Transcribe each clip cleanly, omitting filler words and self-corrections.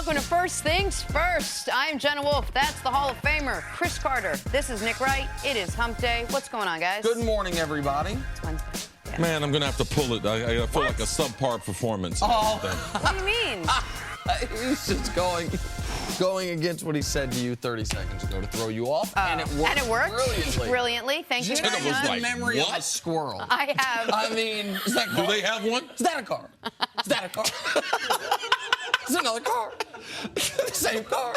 welcome to First Things First. I'm Jenna Wolf. That's the Hall of Famer, Chris Carter. This is Nick Wright. It is Hump Day. What's going on, guys? Good morning, everybody. It's Wednesday. Yeah. Man, I'm going to have to pull it. I feel like a subpar performance. Oh. What do you mean? He's just going against what he said to you 30 seconds ago to throw you off, and it worked. And it worked brilliantly. Thank you Jenna very was much. like, memory of what? a squirrel. I have. I mean, is that a car? Do they have one? Is that a car? Is that a car? It's another car. The same car.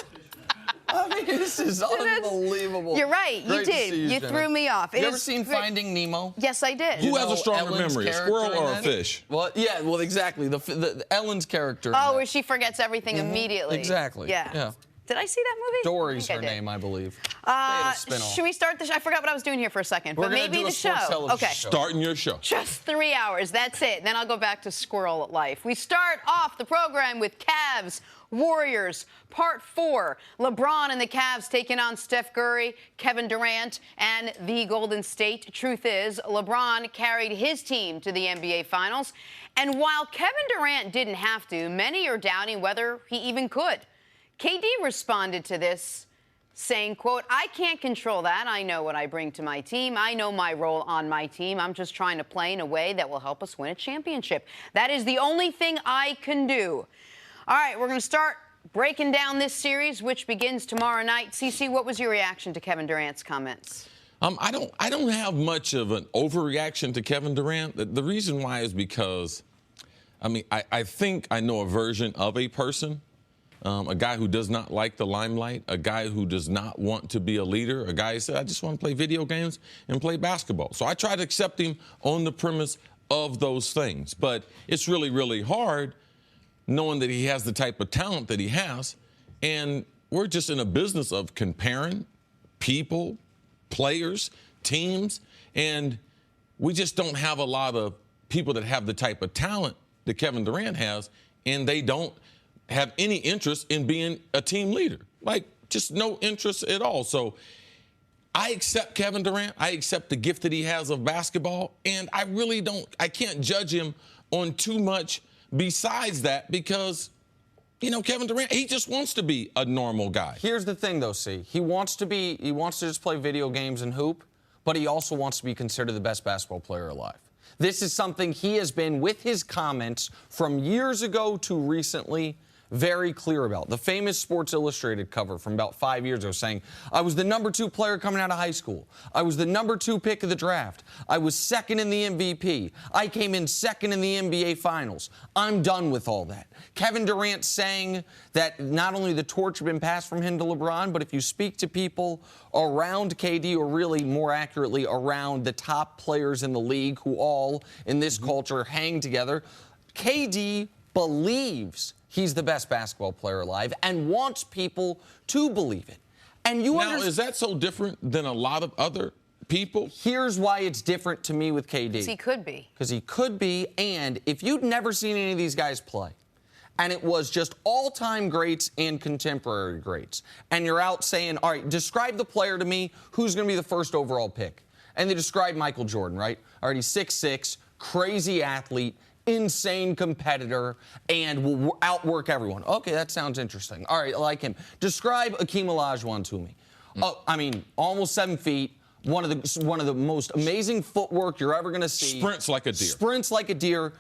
I mean, this is unbelievable. You're right. You Great to did. see You Jenna. threw me off. You ever seen Finding Nemo? Yes, I did. Who You has know a stronger Ellen's memory, a character squirrel in or a that? fish? Well, yeah, well, exactly. The Ellen's character. in Oh, that. where she forgets everything immediately. Exactly. Yeah. Did I see that movie? Dory's I her think I did. name, I believe. They had a spin-off. Should we start the show? I forgot what I was doing here for a second. We're but gonna maybe do a the show. sports television Okay. show. Starting your show. Just 3 hours. That's it. Then I'll go back to squirrel life. We start off the program with Cavs Warriors, Part 4. LeBron and the Cavs taking on Steph Curry, Kevin Durant, and the Golden State. Truth is, LeBron carried his team to the NBA Finals. And while Kevin Durant didn't have to, many are doubting whether he even could. KD responded to this saying, quote, "I can't control that. I know what I bring to my team. I know my role on my team. I'm just trying to play in a way that will help us win a championship. That is the only thing I can do." All right, we're going to start breaking down this series, which begins tomorrow night. CeCe, what was your reaction to Kevin Durant's comments? I don't have much of an overreaction to Kevin Durant. The reason why is because, I think I know a version of a person. A guy who does not like the limelight, a guy who does not want to be a leader, a guy who said, I just want to play video games and play basketball. So I try to accept him on the premise of those things. But it's really, really hard knowing that he has the type of talent that he has. And we're just in a business of comparing people, players, teams, and we just don't have a lot of people that have the type of talent that Kevin Durant has, and they don't have any interest in being a team leader. Like, just no interest at all. So I accept Kevin Durant. I accept the gift that he has of basketball, and I can't judge him on too much besides that because, Kevin Durant, he just wants to be a normal guy. Here's the thing, though, see. He wants to just play video games and hoop, but he also wants to be considered the best basketball player alive. This is something he has been, with his comments from years ago to recently, very clear about. The famous Sports Illustrated cover from about 5 years ago saying, I was the number 2 player coming out of high school. I was the number 2 pick of the draft. I was second in the MVP. I came in second in the NBA Finals. I'm done with all that. Kevin Durant saying that not only the torch had been passed from him to LeBron, but if you speak to people around KD, or really more accurately around the top players in the league who all in this culture hang together, KD believes he's the best basketball player alive and wants people to believe it. And Is that so different than a lot of other people? Here's why it's different to me with KD. Because he could be. Because he could be, and if you'd never seen any of these guys play, and it was just all-time greats and contemporary greats, and you're out saying, all right, describe the player to me, who's going to be the first overall pick? And they describe Michael Jordan, right? All right, he's 6'6", crazy athlete, insane competitor, and will outwork everyone. Okay, that sounds interesting. All right, I like him. Describe Akeem Olajuwon to me. Almost 7 feet, one of the most amazing footwork you're ever going to see. Sprints like a deer. Sprints like a deer,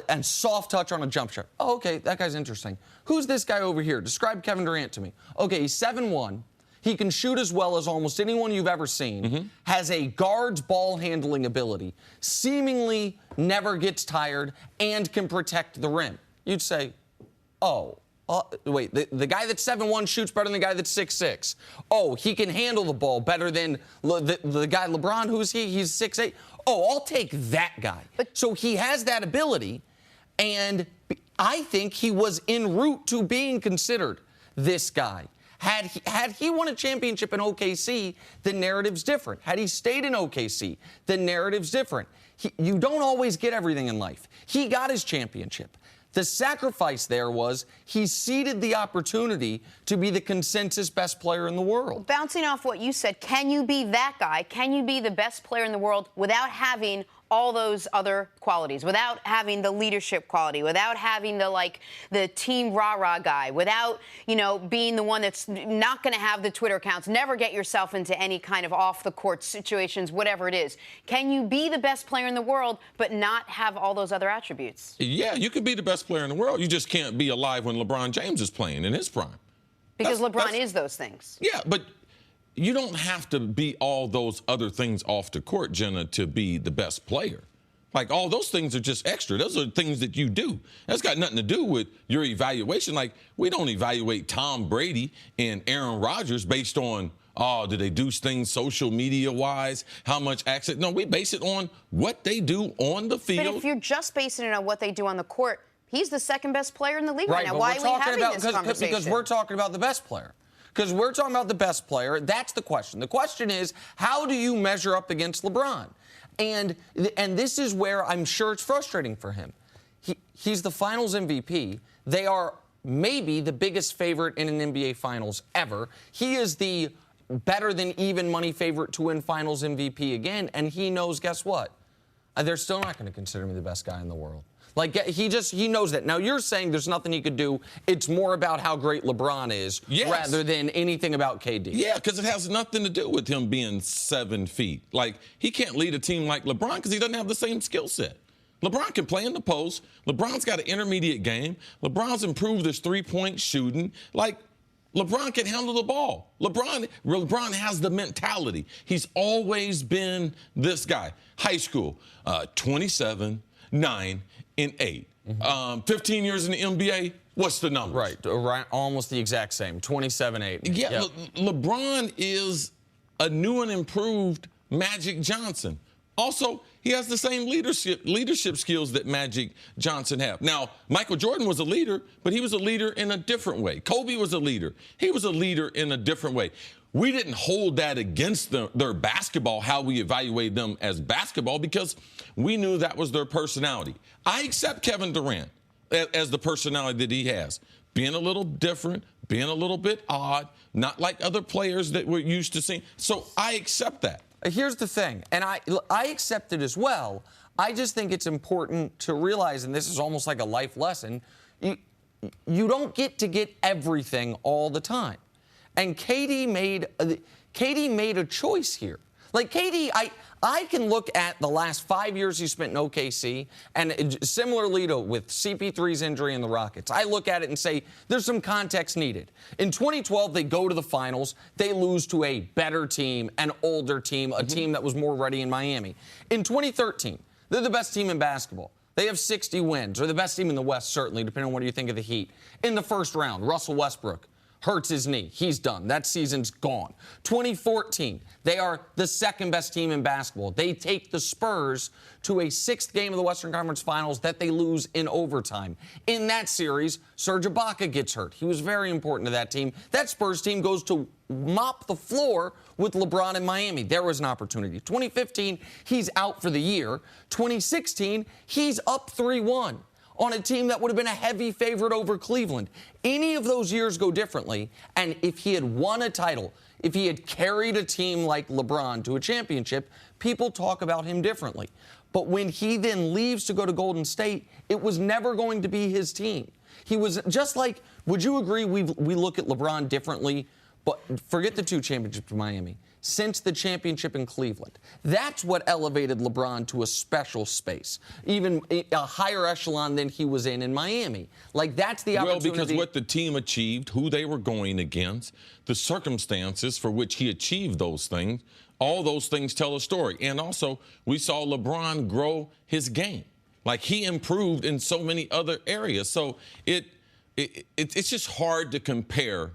and soft touch on a jump shot. Oh, okay, that guy's interesting. Who's this guy over here? Describe Kevin Durant to me. Okay, he's 7'1". He can shoot as well as almost anyone you've ever seen, has a guard's ball handling ability, seemingly never gets tired, and can protect the rim. You'd say, wait, the guy that's 7'1" shoots better than the guy that's 6'6". Oh, he can handle the ball better than the guy LeBron. Who's he? He's 6'8". Oh, I'll take that guy. So he has that ability, and I think he was en route to being considered this guy. Had he won a championship in OKC, the narrative's different. Had he stayed in OKC, the narrative's different. You don't always get everything in life. He got his championship. The sacrifice there was he ceded the opportunity to be the consensus best player in the world. Bouncing off what you said, can you be that guy? Can you be the best player in the world without having all those other qualities, without having the leadership quality, without having the team rah-rah guy, without, being the one that's not going to have the Twitter accounts, never get yourself into any kind of off-the-court situations, whatever it is. Can you be the best player in the world but not have all those other attributes? Yeah, you can be the best player in the world. You just can't be alive when LeBron James is playing in his prime. Because LeBron is those things. Yeah, but you don't have to be all those other things off the court, Jenna, to be the best player. Like, all those things are just extra. Those are things that you do. That's got nothing to do with your evaluation. Like, we don't evaluate Tom Brady and Aaron Rodgers based on, do they do things social media-wise, how much access? No, we base it on what they do on the field. But if you're just basing it on what they do on the court, he's the second best player in the league right now. Why are we having this conversation? Because we're talking about the best player. Because we're talking about the best player. That's the question. The question is, how do you measure up against LeBron? And this is where I'm sure it's frustrating for him. He's the Finals MVP. They are maybe the biggest favorite in an NBA Finals ever. He is the better than even money favorite to win Finals MVP again. And he knows, guess what? They're still not going to consider me the best guy in the world. Like, he knows that. Now, you're saying there's nothing he could do. It's more about how great LeBron is rather than anything about KD. Yeah, because it has nothing to do with him being 7 feet. Like, he can't lead a team like LeBron because he doesn't have the same skill set. LeBron can play in the post. LeBron's got an intermediate game. LeBron's improved his three-point shooting. Like, LeBron can handle the ball. LeBron has the mentality. He's always been this guy. High school, 27, 9, and 8. 15 years in the NBA, what's the number? Right, almost the exact same, 27, 8. Yeah, yep. LeBron is a new and improved Magic Johnson. Also, he has the same leadership skills that Magic Johnson have. Now, Michael Jordan was a leader, but he was a leader in a different way. Kobe was a leader. He was a leader in a different way. We didn't hold that against their basketball, how we evaluate them as basketball, because we knew that was their personality. I accept Kevin Durant as the personality that he has. Being a little different, being a little bit odd, not like other players that we're used to seeing. So I accept that. Here's the thing, and I accept it as well. I just think it's important to realize, and this is almost like a life lesson, you don't get to get everything all the time. And KD made a choice here. Like, KD, I can look at the last 5 years he spent in OKC, and similarly to with CP3's injury in the Rockets, I look at it and say there's some context needed. In 2012, they go to the finals. They lose to a better team, an older team, a team that was more ready in Miami. In 2013, they're the best team in basketball. They have 60 wins, or the best team in the West, certainly, depending on what you think of the Heat. In the first round, Russell Westbrook hurts his knee. He's done. That season's gone. 2014, they are the second best team in basketball. They take the Spurs to a 6th game of the Western Conference Finals that they lose in overtime. In that series, Serge Ibaka gets hurt. He was very important to that team. That Spurs team goes to mop the floor with LeBron in Miami. There was an opportunity. 2015, he's out for the year. 2016, he's up 3-1. On a team that would have been a heavy favorite over Cleveland. Any of those years go differently, and if he had won a title, if he had carried a team like LeBron to a championship, people talk about him differently. But when he then leaves to go to Golden State, it was never going to be his team. He was just like, would you agree we look at LeBron differently? But forget the 2 championships in Miami. Since the championship in Cleveland. That's what elevated LeBron to a special space, even a higher echelon than he was in Miami. Like, that's the opportunity. Well, because what the team achieved, who they were going against, the circumstances for which he achieved those things, all those things tell a story. And also, we saw LeBron grow his game. Like, he improved in so many other areas. So it's just hard to compare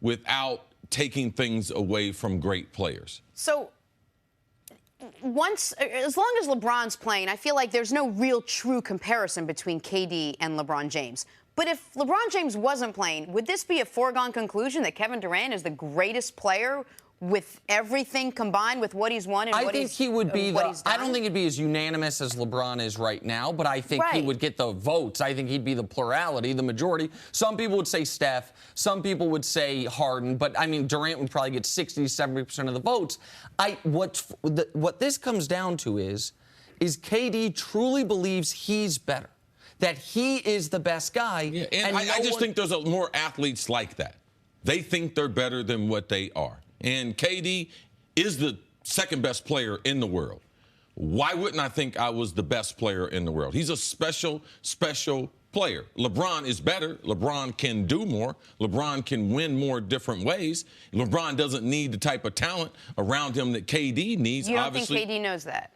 without taking things away from great players. So as long as LeBron's playing, I feel like there's no real true comparison between KD and LeBron James. But if LeBron James wasn't playing, would this be a foregone conclusion that Kevin Durant is the greatest player with everything combined with what he's won and what he's done? I don't think it'd be as unanimous as LeBron is right now, but I think he would get the votes. I think he'd be the plurality, the majority. Some people would say Steph. Some people would say Harden. But, I mean, Durant would probably get 60, 70% of the votes. What this comes down to is is KD truly believes he's better, that he is the best guy. Yeah, and I just think there's more athletes like that. They think they're better than what they are. And KD is the second best player in the world. Why wouldn't I think I was the best player in the world? He's a special, special player. LeBron is better. LeBron can do more. LeBron can win more different ways. LeBron doesn't need the type of talent around him that KD needs. You don't think KD knows that?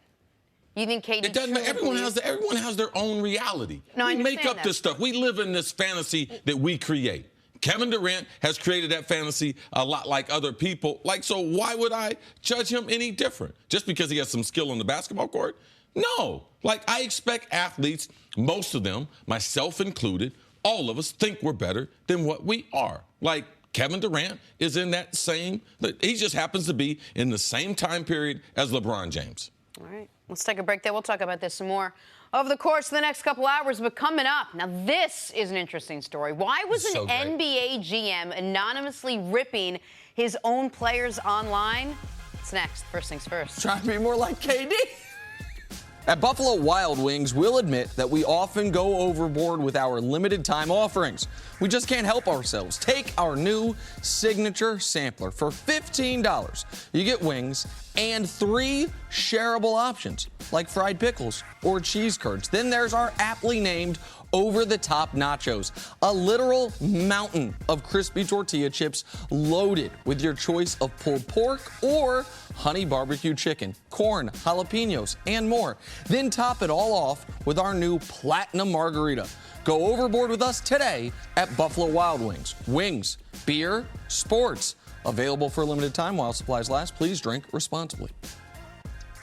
You think KD? It doesn't matter. Everyone has their own reality. No, I we make understand up this stuff. We live in this fantasy that we create. Kevin Durant has created that fantasy a lot like other people. So why would I judge him any different? Just because he has some skill on the basketball court? No. I expect athletes, most of them, myself included, all of us think we're better than what we are. Kevin Durant is in that same, he just happens to be in the same time period as LeBron James. All right. Let's take a break there. We'll talk about this some more over the course of the next couple hours. But coming up, now this is an interesting story. Why was an NBA GM anonymously ripping his own players online? It's next. First things first. Trying to be more like KD. At Buffalo Wild Wings, we'll admit that we often go overboard with our limited time offerings. We just can't help ourselves. Take our new signature sampler. For $15, you get wings and 3 shareable options, like fried pickles or cheese curds. Then there's our aptly named over-the-top nachos, a literal mountain of crispy tortilla chips loaded with your choice of pulled pork or honey barbecue chicken, corn, jalapenos, and more. Then top it all off with our new platinum margarita. Go overboard with us today at Buffalo Wild Wings. Wings, beer, sports. Available for a limited time while supplies last. Please drink responsibly.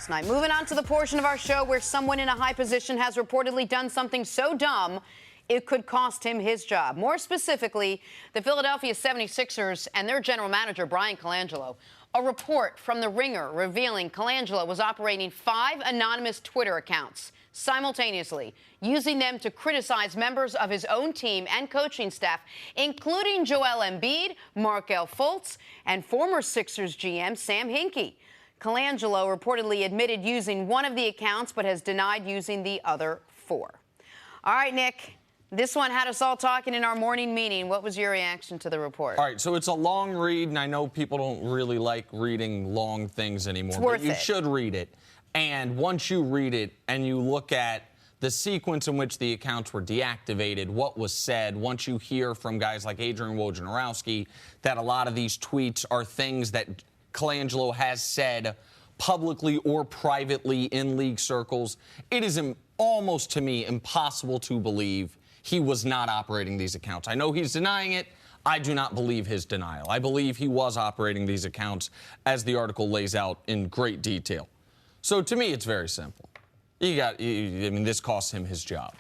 Tonight, moving on to the portion of our show where someone in a high position has reportedly done something so dumb it could cost him his job. More specifically, the Philadelphia 76ers and their general manager, Brian Colangelo. A report from The Ringer revealing Colangelo was operating 5 anonymous Twitter accounts simultaneously, using them to criticize members of his own team and coaching staff, including Joel Embiid, Markelle Fultz, and former Sixers GM Sam Hinkie. Colangelo reportedly admitted using one of the accounts, but has denied using the other 4. All right, Nick, this one had us all talking in our morning meeting. What was your reaction to the report? All right, so it's a long read, and I know people don't really like reading long things anymore. It's worth but you it. should read it. And once you read it and you look at the sequence in which the accounts were deactivated, what was said, once you hear from guys like Adrian Wojnarowski that a lot of these tweets are things that Colangelo has said publicly or privately in league circles, it is almost, to me, impossible to believe he was not operating these accounts. I know he's denying it. I do not believe his denial. I believe he was operating these accounts as the article lays out in great detail. So to me, it's very simple. This cost him his job.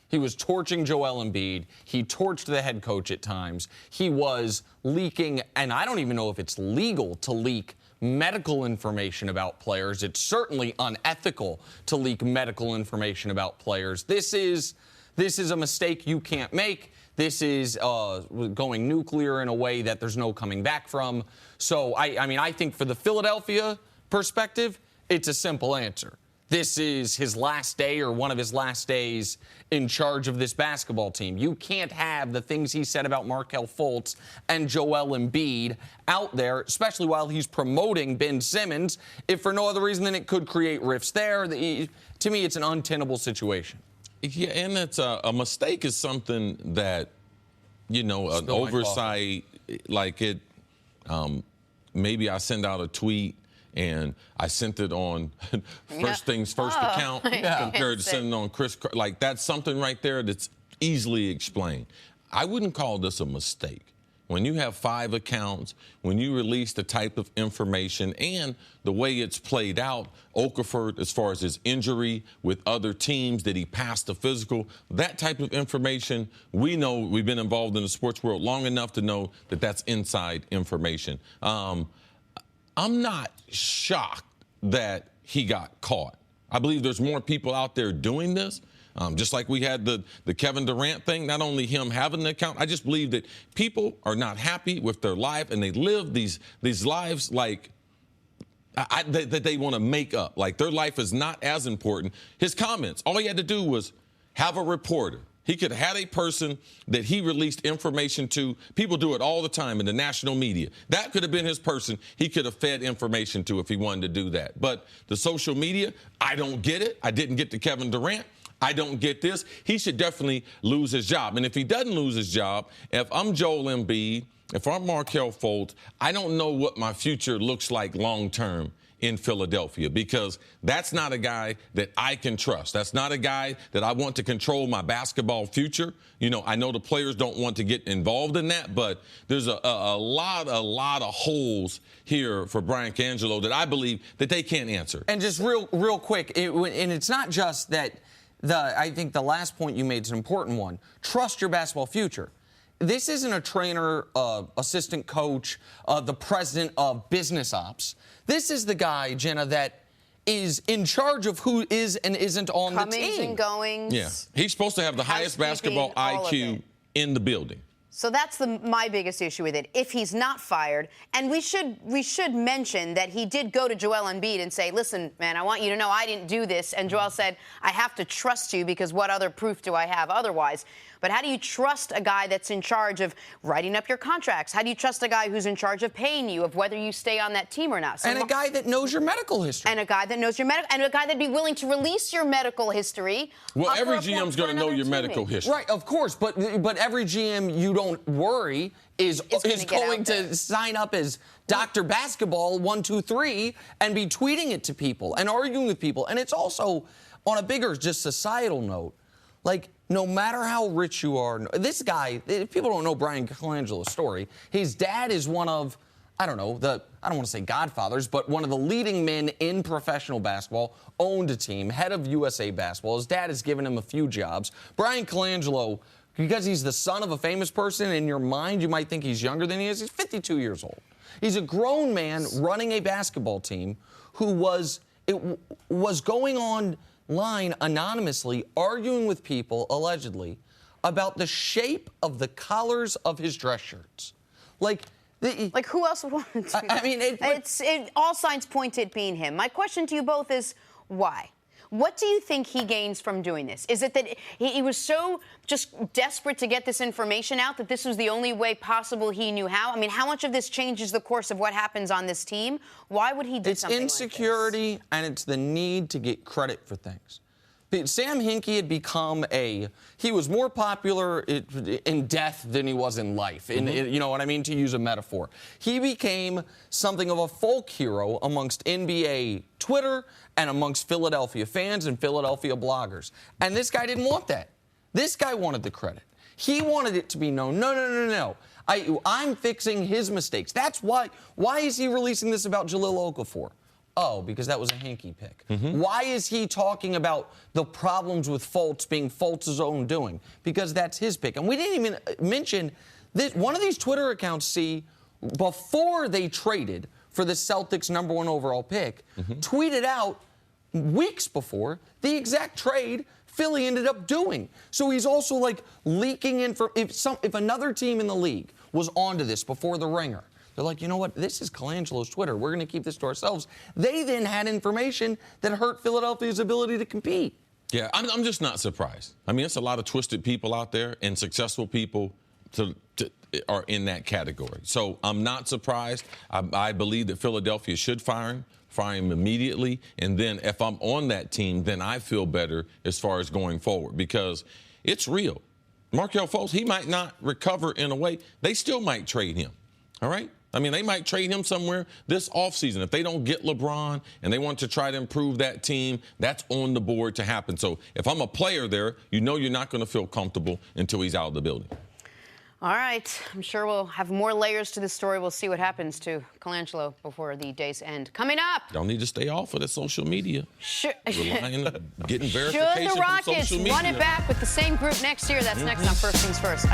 He was torching Joel Embiid. He torched the head coach at times. He was leaking, and I don't even know if it's legal to leak medical information about players. It's certainly unethical to leak medical information about players. This is a mistake you can't make. This is going nuclear in a way that there's no coming back from. So, I think for the Philadelphia perspective, it's a simple answer. This is his last day or one of his last days in charge of this basketball team. You can't have the things he said about Markelle Fultz and Joel Embiid out there, especially while he's promoting Ben Simmons, if for no other reason than it could create rifts there. To me, it's an untenable situation. Yeah, and it's a mistake is something that, an oversight, maybe I send out a tweet and I sent it on first things first account compared to sending it on Chris. That's something right there that's easily explained. I wouldn't call this a mistake. When you have 5 accounts, when you release the type of information and the way it's played out, Okafor, as far as his injury with other teams, that he passed the physical, that type of information, we know, we've been involved in the sports world long enough to know that that's inside information. I'm not shocked that he got caught. I believe there's more people out there doing this. Just like we had the Kevin Durant thing, not only him having an account, I just believe that people are not happy with their life and they live these lives like that they want to make up. Like their life is not as important. His comments, all he had to do was have a reporter. He could have had a person that he released information to. People do it all the time in the national media. That could have been his person he could have fed information to if he wanted to do that. But the social media, I don't get it. I didn't get to Kevin Durant. I don't get this. He should definitely lose his job. And if he doesn't lose his job, if I'm Joel Embiid, if I'm Markelle Fultz, I don't know what my future looks like long term in Philadelphia, because that's not a guy that I can trust. That's not a guy that I want to control my basketball future. You know, I know the players don't want to get involved in that, but there's a lot of holes here for Brian Colangelo that I believe that they can't answer. And just real quick, and it's not just that. I think the last point you made is an important one. Trust your basketball future. This isn't a trainer, assistant coach, the president of business ops. This is the guy, Jenna, that is in charge of who is and isn't on the team. Comings and goings. Yeah, he's supposed to have the highest basketball IQ in the building. So that's my biggest issue with it. If he's not fired, and we should mention that he did go to Joel Embiid and say, listen, man, I want you to know I didn't do this. And Joel said, I have to trust you because what other proof do I have otherwise? But how do you trust a guy that's in charge of writing up your contracts? How do you trust a guy who's in charge of paying you, of whether you stay on that team or not? So and a guy that knows your medical history. And a guy that knows your medical, and a guy that'd be willing to release your medical history. Well, every GM's going to know your medical history. Right, of course, but every GM, you don't worry, is going to sign up as Dr. Basketball 1, 2, 3 and be tweeting it to people and arguing with people. And it's also on a bigger, just societal note, like, no matter how rich you are, this guy, if people don't know Brian Colangelo's story, his dad is one of, I don't want to say godfathers, but one of the leading men in professional basketball, owned a team, head of USA Basketball. His dad has given him a few jobs. Brian Colangelo, because he's the son of a famous person, in your mind you might think he's younger than he is. He's 52 years old. He's a grown man running a basketball team who was going online anonymously, arguing with people, allegedly, about the shape of the collars of his dress shirts. Like who else would want to do that? I mean, all signs point at being him. My question to you both is, why? What do you think he gains from doing this? Is it that he was so just desperate to get this information out that this was the only way possible he knew how? I mean, how much of this changes the course of what happens on this team? Why would he do something like this? It's insecurity, and it's the need to get credit for things. Sam Hinkie had become he was more popular in death than he was in life. You know what I mean, to use a metaphor. He became something of a folk hero amongst NBA Twitter and amongst Philadelphia fans and Philadelphia bloggers. And this guy didn't want that. This guy wanted the credit. He wanted it to be known. No. I'm fixing his mistakes. That's why. Why is he releasing this about Jahlil Okafor? Oh, because that was a Hinkie pick. Why is he talking about the problems with Fultz being Fultz's own doing? Because that's his pick. And we didn't even mention that one of these Twitter accounts, before they traded for the Celtics' #1 overall pick, tweeted out weeks before the exact trade Philly ended up doing. So he's also leaking if another team in the league was onto this before the Ringer, they're like, you know what? This is Colangelo's Twitter. We're going to keep this to ourselves. They then had information that hurt Philadelphia's ability to compete. Yeah, I'm just not surprised. I mean, it's a lot of twisted people out there, and successful people are in that category. So I'm not surprised. I believe that Philadelphia should fire him immediately. And then if I'm on that team, then I feel better as far as going forward, because it's real. Markelle Fultz, he might not recover in a way. They still might trade him. All right? I mean, they might trade him somewhere this offseason. If they don't get LeBron and they want to try to improve that team, that's on the board to happen. So if I'm a player there, you know you're not going to feel comfortable until he's out of the building. All right. I'm sure we'll have more layers to this story. We'll see what happens to Colangelo before the day's end. Coming up. Don't need to stay off of the social media. Relying on getting verification should the Rockets from social media. run it back with the same group next year? That's next on First Things First.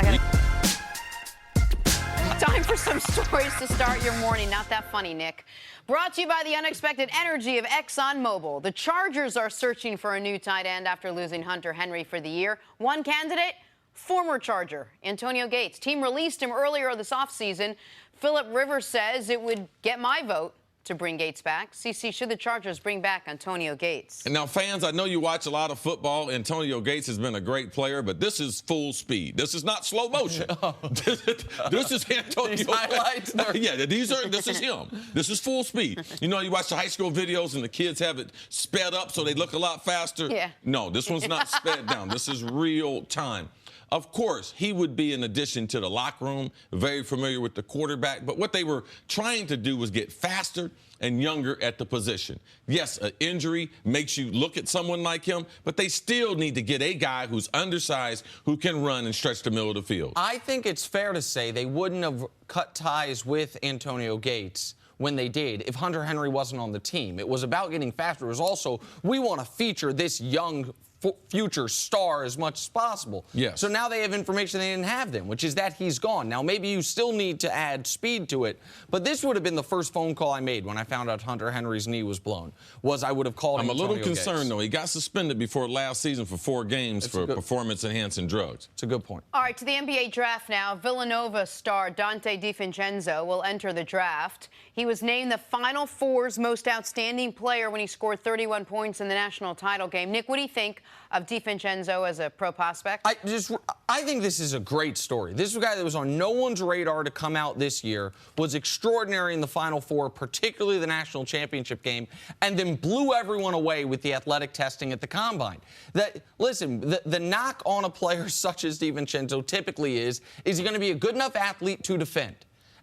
Time for some stories to start your morning. Not that funny, Nick. Brought to you by the unexpected energy of ExxonMobil. The Chargers are searching for a new tight end after losing Hunter Henry for the year. One candidate, former Charger Antonio Gates. Team released him earlier this offseason. Philip Rivers says it would get my vote. to bring Gates back. CC, should the Chargers bring back Antonio Gates? And now, fans, I know you watch a lot of football. Antonio Gates has been a great player, but this is full speed. This is not slow motion. This is Antonio. These highlights. Yeah, this is him. This is full speed. You know, you watch the high school videos and the kids have it sped up so they look a lot faster. Yeah. No, this one's not sped down. This is real time. Of course, he would be an addition to the locker room, very familiar with the quarterback. But what they were trying to do was get faster and younger at the position. Yes, an injury makes you look at someone like him, but they still need to get a guy who's undersized, who can run and stretch the middle of the field. I think it's fair to say they wouldn't have cut ties with Antonio Gates when they did if Hunter Henry wasn't on the team. It was about getting faster. It was also, we want to feature this young future star as much as possible. Yes. So now they have information they didn't have then, which is that he's gone. Now, maybe you still need to add speed to it, but this would have been the first phone call I made when I found out Hunter Henry's knee was blown, was I would have called I'm Antonio a little concerned, Gates. though. He got suspended before last season for 4 games for performance-enhancing drugs. It's a good point. All right, to the NBA draft now. Villanova star Dante DiVincenzo will enter the draft. He was named the Final Four's most outstanding player when he scored 31 points in the national title game. Nick, what do you think of DiVincenzo as a pro prospect? I think this is a great story. This is a guy that was on no one's radar to come out this year, was extraordinary in the Final Four, particularly the national championship game, and then blew everyone away with the athletic testing at the Combine. Listen, the knock on a player such as DiVincenzo typically is he going to be a good enough athlete to defend?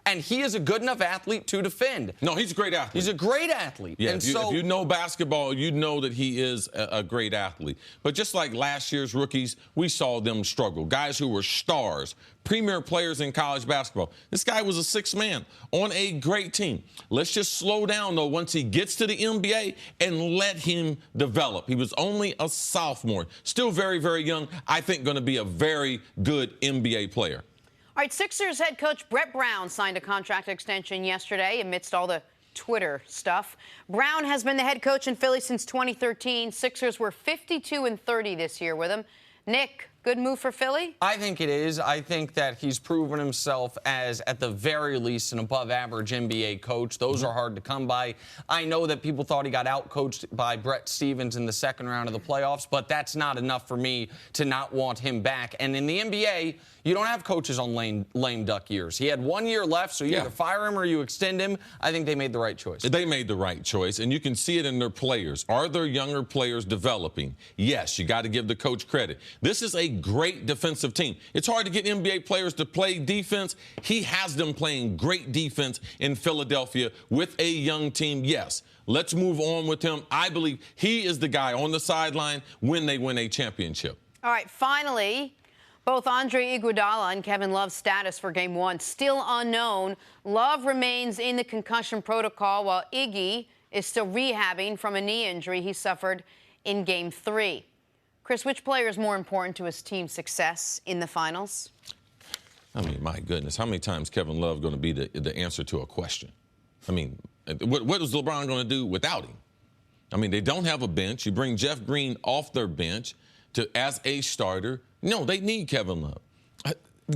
And he is a good enough athlete to defend. No, he's a great athlete. He's a great athlete. Yeah, and if you know basketball, you know that he is a great athlete. But just like last year's rookies, we saw them struggle. Guys who were stars, premier players in college basketball. This guy was a sixth man on a great team. Let's just slow down, though, once he gets to the NBA and let him develop. He was only a sophomore. Still very, very young. I think going to be a very good NBA player. All right, Sixers head coach Brett Brown signed a contract extension yesterday amidst all the Twitter stuff. Brown has been the head coach in Philly since 2013. Sixers were 52-30 this year with him. Nick, good move for Philly? I think it is. I think that he's proven himself as, at the very least, an above-average NBA coach. Those are hard to come by. I know that people thought he got out-coached by Brett Stevens in the second round of the playoffs, but that's not enough for me to not want him back. And in the NBA, you don't have coaches on lame duck years. He had 1 year left, so you either fire him or you extend him. I think they made the right choice. They made the right choice, and you can see it in their players. Are their younger players developing? Yes, you got to give the coach credit. This is a great defensive team. It's hard to get NBA players to play defense. He has them playing great defense in Philadelphia with a young team. Yes, let's move on with him. I believe he is the guy on the sideline when they win a championship. All right, finally, both Andre Iguodala and Kevin Love's status for Game 1 still unknown. Love remains in the concussion protocol while Iggy is still rehabbing from a knee injury he suffered in Game 3. Chris, which player is more important to his team's success in the finals? I mean, my goodness, how many times Kevin Love going to be the answer to a question? I mean, what is LeBron going to do without him? I mean, they don't have a bench. You bring Jeff Green off their bench as a starter. No, they need Kevin Love.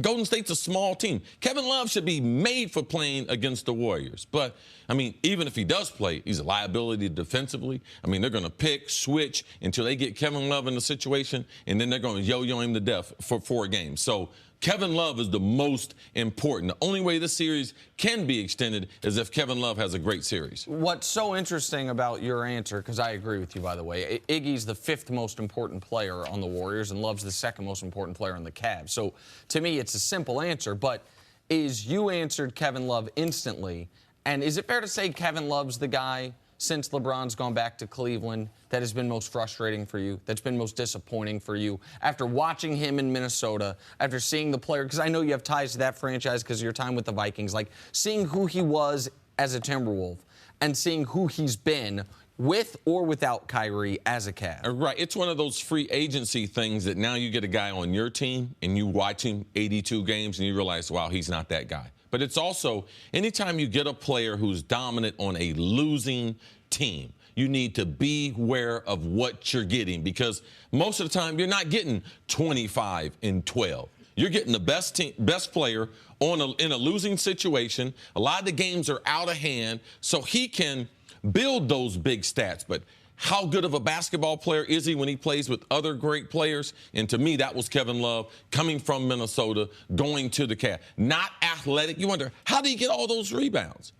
Golden State's a small team. Kevin Love should be made for playing against the Warriors. But, I mean, even if he does play, he's a liability defensively. I mean, they're going to pick, switch until they get Kevin Love in the situation, and then they're going to yo-yo him to death for 4 games. So Kevin Love is the most important. The only way this series can be extended is if Kevin Love has a great series. What's so interesting about your answer, because I agree with you, by the way, Iggy's the 5th most important player on the Warriors and Love's the 2nd most important player on the Cavs. So to me, it's a simple answer, but you answered Kevin Love instantly, and is it fair to say Kevin Love's the guy since LeBron's gone back to Cleveland that has been most frustrating for you, that's been most disappointing for you? After watching him in Minnesota, after seeing the player, because I know you have ties to that franchise because of your time with the Vikings, like seeing who he was as a Timberwolf and seeing who he's been with or without Kyrie as a Cav. Right. It's one of those free agency things that now you get a guy on your team and you watch him 82 games and you realize, wow, he's not that guy. But it's also, anytime you get a player who's dominant on a losing team, you need to be aware of what you're getting, because most of the time you're not getting 25 and 12. You're getting the best player in a losing situation. A lot of the games are out of hand, so he can build those big stats. But how good of a basketball player is he when he plays with other great players? And to me, that was Kevin Love coming from Minnesota, going to the Cavs. Not athletic. You wonder, how did he get all those rebounds?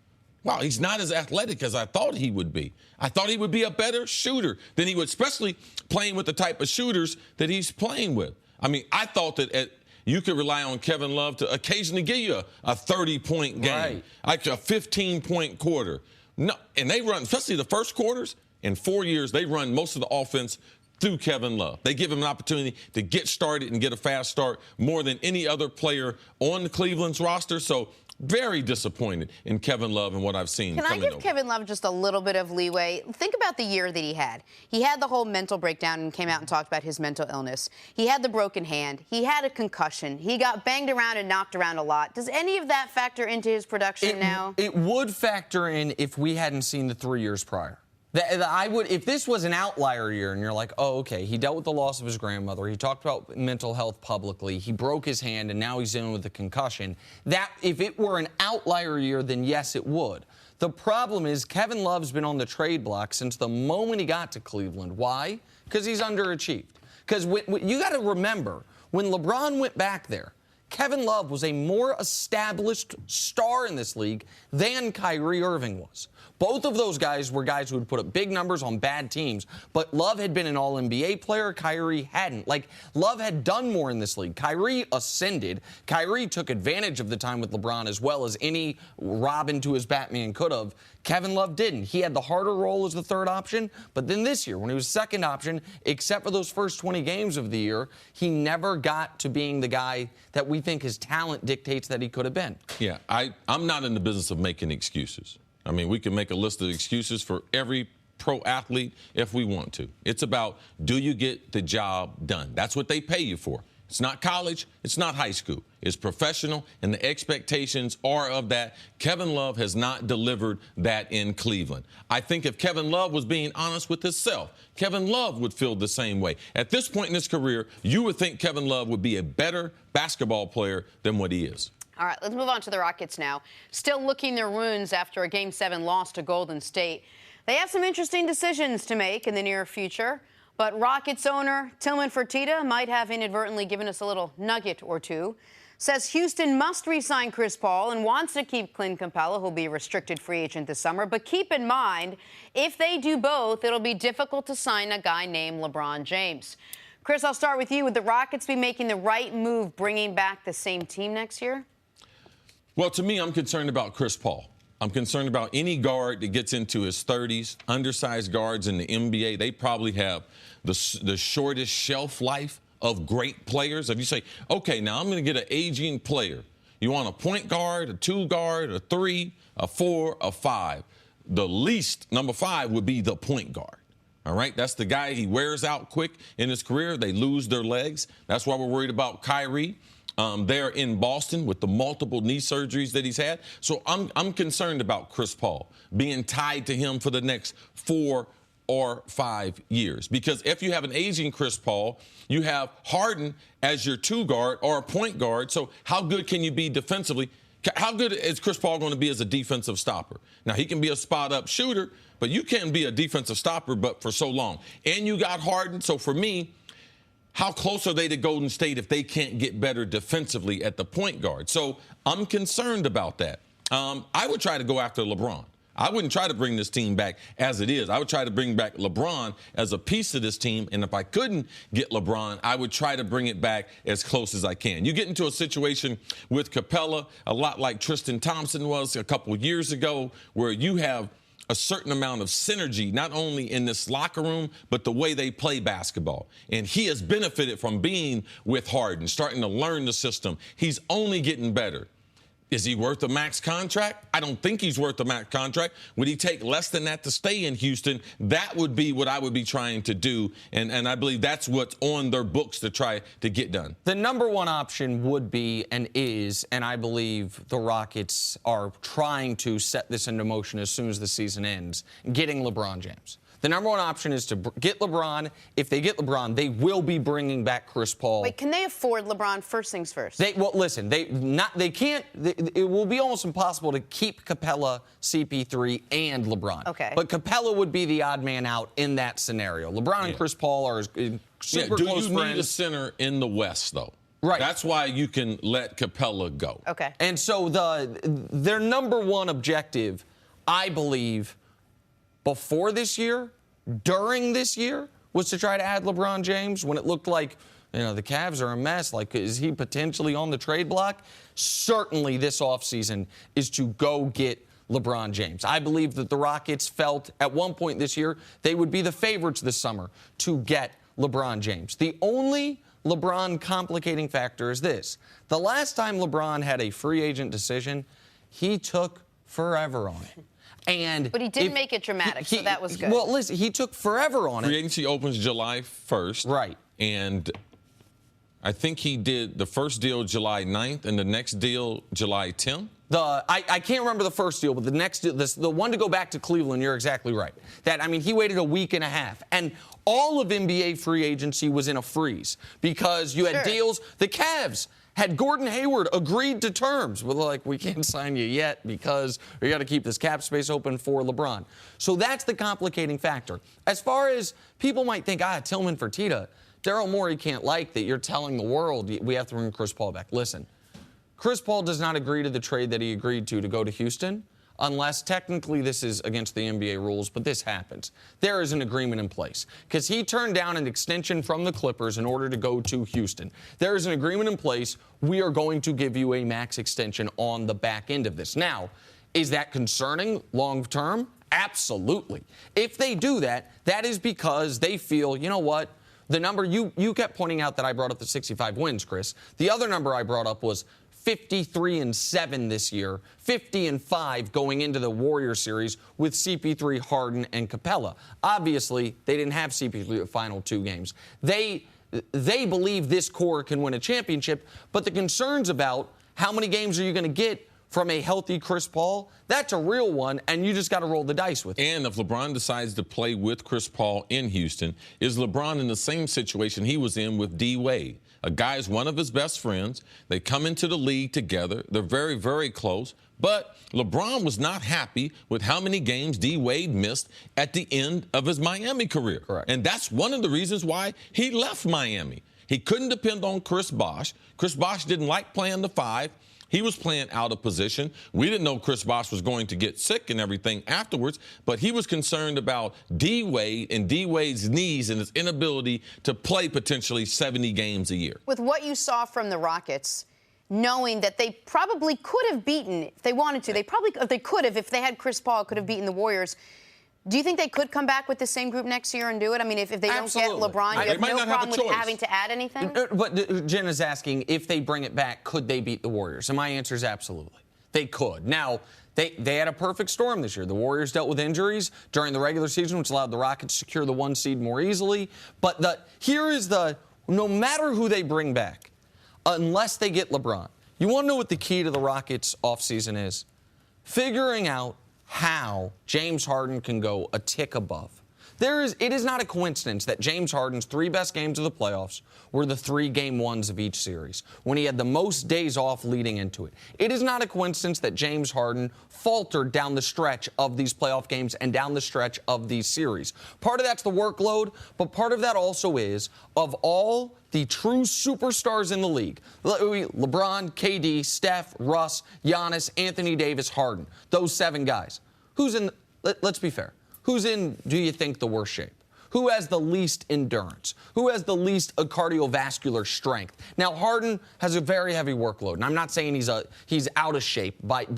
Wow, he's not as athletic as I thought he would be. I thought he would be a better shooter than he would, especially playing with the type of shooters that he's playing with. I mean, I thought that you could rely on Kevin Love to occasionally give you a 30-point game, right, like a 15-point quarter. No, and they run, especially the first quarters, in 4 years, they run most of the offense through Kevin Love. They give him an opportunity to get started and get a fast start more than any other player on Cleveland's roster. So very disappointed in Kevin Love and what I've seen. Can I give Kevin Love just a little bit of leeway? Think about the year that he had. He had the whole mental breakdown and came out and talked about his mental illness. He had the broken hand. He had a concussion. He got banged around and knocked around a lot. Does any of that factor into his production now? It would factor in if we hadn't seen the 3 years prior. I would, if this was an outlier year and you're like, oh, okay, he dealt with the loss of his grandmother, he talked about mental health publicly, he broke his hand, and now he's in with a concussion. That, if it were an outlier year, then yes, it would. The problem is Kevin Love's been on the trade block since the moment he got to Cleveland. Why? Because he's underachieved. Because you got to remember, when LeBron went back there, Kevin Love was a more established star in this league than Kyrie Irving was. Both of those guys were guys who would put up big numbers on bad teams, but Love had been an All-NBA player. Kyrie hadn't. Like, Love had done more in this league. Kyrie ascended. Kyrie took advantage of the time with LeBron as well as any Robin to his Batman could have. Kevin Love didn't. He had the harder role as the third option, but then this year, when he was second option, except for those first 20 games of the year, he never got to being the guy that we think his talent dictates that he could have been. Yeah, I'm not in the business of making excuses. I mean, we can make a list of excuses for every pro athlete if we want to. It's about, do you get the job done? That's what they pay you for. It's not college. It's not high school. It's professional, and the expectations are of that. Kevin Love has not delivered that in Cleveland. I think if Kevin Love was being honest with himself, Kevin Love would feel the same way. At this point in his career, you would think Kevin Love would be a better basketball player than what he is. All right, let's move on to the Rockets now. Still licking their wounds after a Game 7 loss to Golden State. They have some interesting decisions to make in the near future, but Rockets owner Tillman Fertitta might have inadvertently given us a little nugget or two. Says Houston must re-sign Chris Paul and wants to keep Clint Capella, who'll be a restricted free agent this summer. But keep in mind, if they do both, it'll be difficult to sign a guy named LeBron James. Chris, I'll start with you. Would the Rockets be making the right move bringing back the same team next year? Well, to me, I'm concerned about Chris Paul. I'm concerned about any guard that gets into his 30s, undersized guards in the NBA. They probably have the shortest shelf life of great players. If you say, okay, now I'm going to get an aging player. You want a point guard, a two guard, a three, a four, a five. The least, number 5, would be the point guard. All right, that's the guy, he wears out quick in his career. They lose their legs. That's why we're worried about Kyrie. They're in Boston with the multiple knee surgeries that he's had. So I'm concerned about Chris Paul being tied to him for the next 4 or 5 years. Because if you have an aging Chris Paul, you have Harden as your two guard or a point guard. So how good can you be defensively? How good is Chris Paul going to be as a defensive stopper? Now, he can be a spot-up shooter, but you can't be a defensive stopper but for so long. And you got Harden. So for me, how close are they to Golden State if they can't get better defensively at the point guard? So I'm concerned about that. I would try to go after LeBron. I wouldn't try to bring this team back as it is. I would try to bring back LeBron as a piece of this team. And if I couldn't get LeBron, I would try to bring it back as close as I can. You get into a situation with Capella, a lot like Tristan Thompson was a couple years ago, where you have a certain amount of synergy, not only in this locker room, but the way they play basketball. And he has benefited from being with Harden, starting to learn the system. He's only getting better. Is he worth a max contract? I don't think he's worth a max contract. Would he take less than that to stay in Houston? That would be what I would be trying to do, and I believe that's what's on their books to try to get done. The number one option would be and is, and I believe the Rockets are trying to set this into motion as soon as the season ends, getting LeBron James. The number one option is to get LeBron. If they get LeBron, they will be bringing back Chris Paul. Wait, can they afford LeBron? First things first. Well, listen, they can't. It will be almost impossible to keep Capella, CP3, and LeBron. Okay. But Capella would be the odd man out in that scenario. LeBron and Chris Paul are super do close you friends. need a center in the West, though? Right. That's why you can let Capella go. Okay. And so their number one objective, I believe, before this year, during this year, was to try to add LeBron James when it looked like, the Cavs are a mess. Like, is he potentially on the trade block? Certainly this offseason is to go get LeBron James. I believe that the Rockets felt at one point this year they would be the favorites this summer to get LeBron James. The only LeBron complicating factor is this. The last time LeBron had a free agent decision, he took forever on it. But he did make it dramatic, so that was good. Well, listen, he took forever on it. Free agency opens July 1st. Right. And I think he did the first deal July 9th and the next deal July 10th. I can't remember the first deal, but the next deal, the one to go back to Cleveland, you're exactly right. He waited a week and a half. And all of NBA free agency was in a freeze because you had deals. The Cavs had Gordon Hayward agreed to terms. But like, we can't sign you yet because we got to keep this cap space open for LeBron. So that's the complicating factor. As far as people might think, Tillman Fertitta, Daryl Morey can't like that you're telling the world we have to bring Chris Paul back. Listen, Chris Paul does not agree to the trade that he agreed to go to Houston unless technically this is against the NBA rules, but this happens. There is an agreement in place because he turned down an extension from the Clippers in order to go to Houston. There is an agreement in place. We are going to give you a max extension on the back end of this. Now, is that concerning long term? Absolutely. If they do that, that is because they feel, you know what? The number you kept pointing out that I brought up the 65 wins, Chris. The other number I brought up was 53-7 this year, 50-5 going into the Warriors series with CP3, Harden, and Capella. Obviously, they didn't have CP3 the final two games. They believe this core can win a championship, but the concerns about how many games are you going to get from a healthy Chris Paul, that's a real one, and you just got to roll the dice with it. And if LeBron decides to play with Chris Paul in Houston, is LeBron in the same situation he was in with D. Wade? A guy is one of his best friends. They come into the league together. They're very, very close. But LeBron was not happy with how many games D. Wade missed at the end of his Miami career. Correct. And that's one of the reasons why he left Miami. He couldn't depend on Chris Bosh. Chris Bosh didn't like playing the five. He was playing out of position. We didn't know Chris Bosh was going to get sick and everything afterwards, but he was concerned about D. Wade and D. Wade's knees and his inability to play potentially 70 games a year. With what you saw from the Rockets, knowing that they probably could have beaten, if they wanted to, if they had Chris Paul, could have beaten the Warriors. Do you think they could come back with the same group next year and do it? I mean, if they don't get LeBron, you have no problem with having to add anything? But Jen is asking, if they bring it back, could they beat the Warriors? And my answer is absolutely. They could. Now, they had a perfect storm this year. The Warriors dealt with injuries during the regular season, which allowed the Rockets to secure the 1 seed more easily. But no matter who they bring back, unless they get LeBron, you want to know what the key to the Rockets offseason is? Figuring out how James Harden can go a tick above. It is not a coincidence that James Harden's 3 best games of the playoffs were the 3 game ones of each series, when he had the most days off leading into it. It is not a coincidence that James Harden faltered down the stretch of these playoff games and down the stretch of these series. Part of that's the workload, but part of that also is, of all the true superstars in the league, LeBron, KD, Steph, Russ, Giannis, Anthony Davis, Harden, those 7 guys, let's be fair, who's in, do you think, the worst shape? Who has the least endurance? Who has the least cardiovascular strength? Now, Harden has a very heavy workload, and I'm not saying he's out of shape, but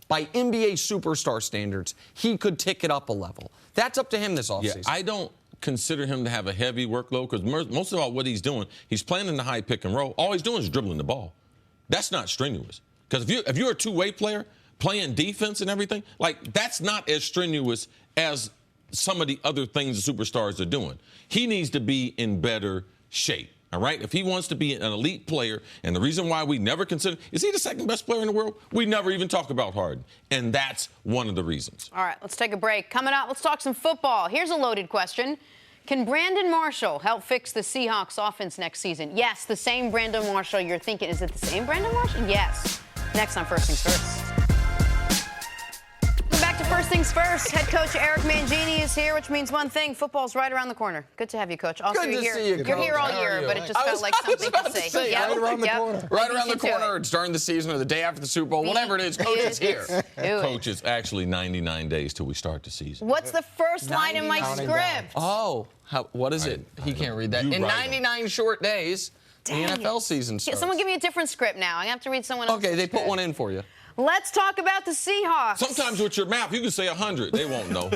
by NBA superstar standards, he could tick it up a level. That's up to him this offseason. Yeah, I don't consider him to have a heavy workload because most of all what he's doing, he's playing in the high pick and roll. All he's doing is dribbling the ball. That's not strenuous. Because if you're a two-way player playing defense and everything, like, that's not as strenuous as some of the other things the superstars are doing. He needs to be in better shape. All right, if he wants to be an elite player, and the reason why we never consider, is he the second best player in the world? We never even talk about Harden, and that's one of the reasons. All right, let's take a break. Coming up, let's talk some football. Here's a loaded question. Can Brandon Marshall help fix the Seahawks offense next season? Yes, the same Brandon Marshall you're thinking. Is it the same Brandon Marshall? Yes. Next on First Things First. Back to First Things First. Head coach Eric Mangini is here, which means one thing: football's right around the corner. Good to have you, Coach. Also, Good to see you, You're Coach. here all How are year, you? but it just felt like something to say. Right around the corner. Right around the corner. It. It's during the season or the day after the Super Bowl. Whatever it is, Coach is here. Coach, it's actually 99 days till we start the season. What's the first line in my script? Oh, what is it? He can't read that. In 99 short days, the NFL season starts. Someone give me a different script now. I have to read someone else's Okay, they script. put one in for you. Let's talk about the Seahawks. Sometimes with your mouth, you can say 100. They won't know.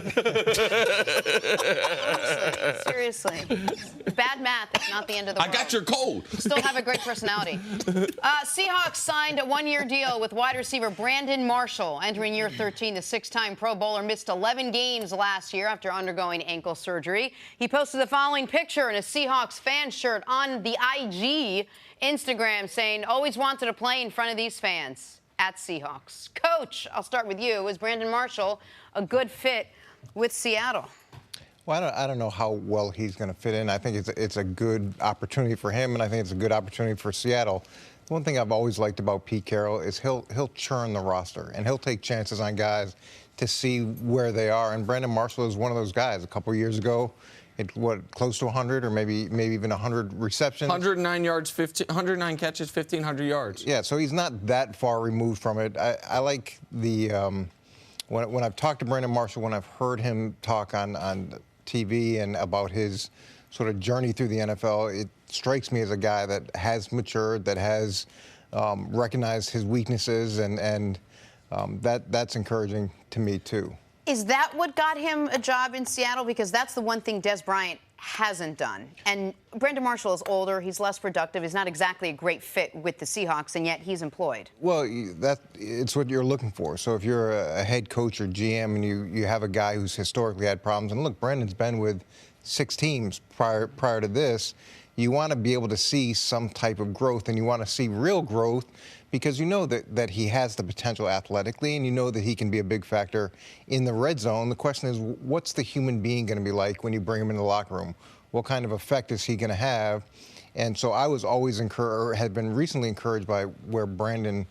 Seriously. Bad math. It's not the end of the world. I got your code. You still have a great personality. Seahawks signed a one-year deal with wide receiver Brandon Marshall. Entering year 13, the six-time Pro Bowler missed 11 games last year after undergoing ankle surgery. He posted the following picture in a Seahawks fan shirt on the IG Instagram saying, "Always wanted to play in front of these fans." At Seahawks. Coach, I'll start with you. Is Brandon Marshall a good fit with Seattle? Well, I don't know how well he's going to fit in. I think it's a good opportunity for him, and I think it's a good opportunity for Seattle. One thing I've always liked about Pete Carroll is he'll churn the roster, and he'll take chances on guys to see where they are. And Brandon Marshall is one of those guys. A couple years ago, close to 100 or maybe even 100 receptions. 109 yards, 109 catches, 1,500 yards. Yeah, so he's not that far removed from it. I like the when I've talked to Brandon Marshall, when I've heard him talk on TV and about his sort of journey through the NFL, it strikes me as a guy that has matured, that has recognized his weaknesses, and that's encouraging to me too. Is that what got him a job in Seattle? Because that's the one thing Des Bryant hasn't done. And Brandon Marshall is older. He's less productive. He's not exactly a great fit with the Seahawks, and yet he's employed. Well, it's what you're looking for. So if you're a head coach or GM and you have a guy who's historically had problems, and look, Brandon's been with 6 teams prior to this, you want to be able to see some type of growth, and you want to see real growth because you know that he has the potential athletically, and you know that he can be a big factor in the red zone. The question is, what's the human being going to be like when you bring him into the locker room? What kind of effect is he going to have? And so I was always had been recently encouraged by where Brandon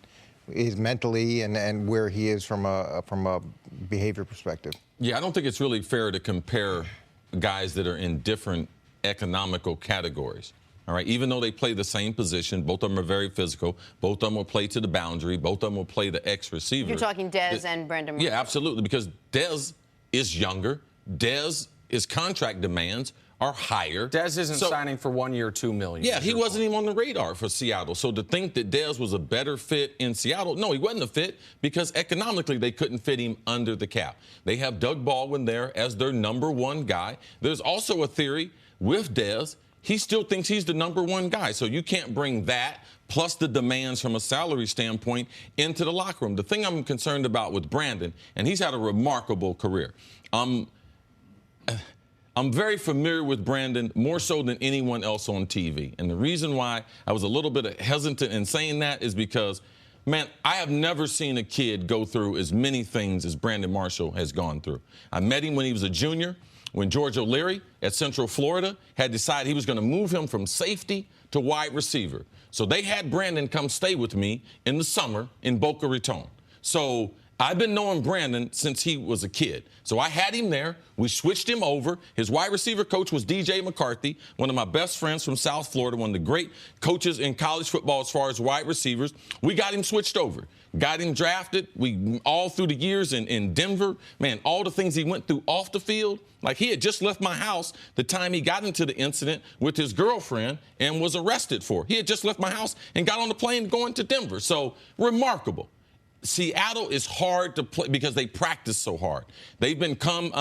is mentally and where he is from a behavior perspective. Yeah, I don't think it's really fair to compare guys that are in different economical categories. All right, even though they play the same position, both of them are very physical. Both of them will play to the boundary. Both of them will play the X receiver. You're talking Dez and Brandon Marshall. Yeah, absolutely, because Dez is younger. Dez's contract demands are higher. Dez isn't signing for 1 year, $2 million. Yeah, he wasn't even on the radar for Seattle. So to think that Dez was a better fit in Seattle, no, he wasn't a fit because economically they couldn't fit him under the cap. They have Doug Baldwin there as their number 1 guy. There's also a theory with Dez. He still thinks he's the number 1 guy. So you can't bring that plus the demands from a salary standpoint into the locker room. The thing I'm concerned about with Brandon, and he's had a remarkable career. I'm very familiar with Brandon, more so than anyone else on TV. And the reason why I was a little bit hesitant in saying that is because, man, I have never seen a kid go through as many things as Brandon Marshall has gone through. I met him when he was a junior, when George O'Leary at Central Florida had decided he was going to move him from safety to wide receiver. So they had Brandon come stay with me in the summer in Boca Raton. So I've been knowing Brandon since he was a kid. So I had him there. We switched him over. His wide receiver coach was DJ McCarthy, one of my best friends from South Florida, one of the great coaches in college football as far as wide receivers. We got him switched over. Got him drafted. We all through the years in Denver, man, all the things he went through off the field. Like he had just left my house the time he got into the incident with his girlfriend and was arrested for. He had just left my house and got on the plane going to Denver. So remarkable. Seattle is hard to play because they practice so hard. They've been fined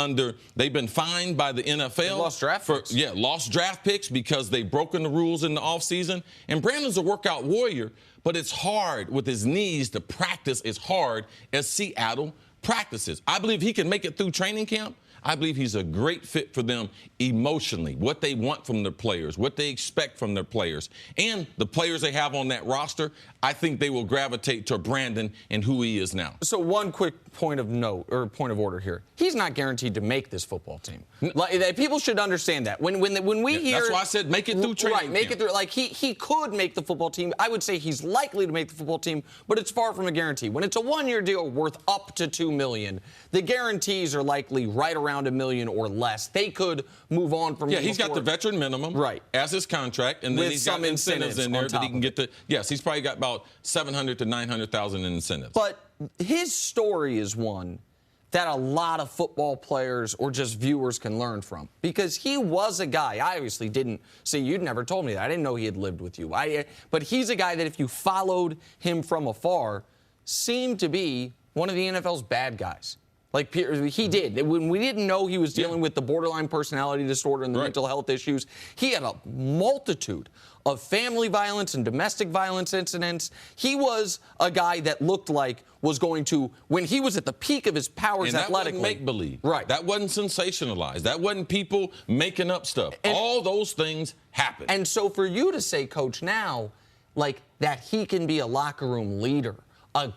by the NFL. They lost draft picks. Yeah, lost draft picks because they've broken the rules in the offseason. And Brandon's a workout warrior, but it's hard with his knees to practice as hard as Seattle practices. I believe he can make it through training camp. I believe he's a great fit for them emotionally, what they want from their players, what they expect from their players. And the players they have on that roster, I think they will gravitate to Brandon and who he is now. So one quick point of note, or point of order here. He's not guaranteed to make this football team. Like, people should understand that. When we hear... That's why I said make it through training Right, make camp. it through. Like, he could make the football team. I would say he's likely to make the football team, but it's far from a guarantee. When it's a one-year deal worth up to $2 million, the guarantees are likely right around $1 million or less. They could move on from... Yeah, he's got the veteran minimum as his contract, and then With he's got some incentives in there that he can get it. to... Yes, he's probably got about $700,000 to $900,000 in incentives. But his story is one that a lot of football players or just viewers can learn from. Because he was a guy, I obviously didn't see, you'd never told me that. I didn't know he had lived with you. But he's a guy that if you followed him from afar, seemed to be one of the NFL's bad guys. Like, he did. When we didn't know he was dealing with the borderline personality disorder and the mental health issues, he had a multitude of family violence and domestic violence incidents. He was a guy that looked like was going to, when he was at the peak of his powers athletically. And that wasn't make-believe. Right. That wasn't sensationalized. That wasn't people making up stuff. And all those things happen. And so for you to say, Coach, now, like, that he can be a locker room leader, a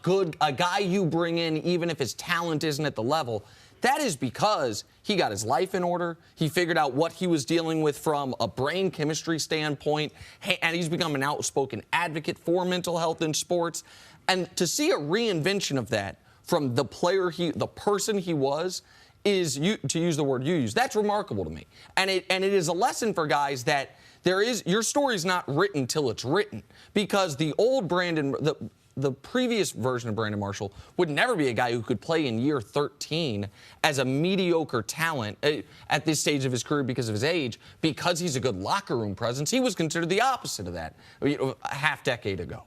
guy you bring in even if his talent isn't at the level, that is because he got his life in order. He figured out what he was dealing with from a brain chemistry standpoint, and he's become an outspoken advocate for mental health in sports. And to see a reinvention of that from the person he was, to use the word you use, that's remarkable to me. And it is a lesson for guys that your story's not written till it's written, because the old Brandon, the previous version of Brandon Marshall would never be a guy who could play in year 13 as a mediocre talent at this stage of his career because of his age, because he's a good locker room presence. He was considered the opposite of that a half-decade ago.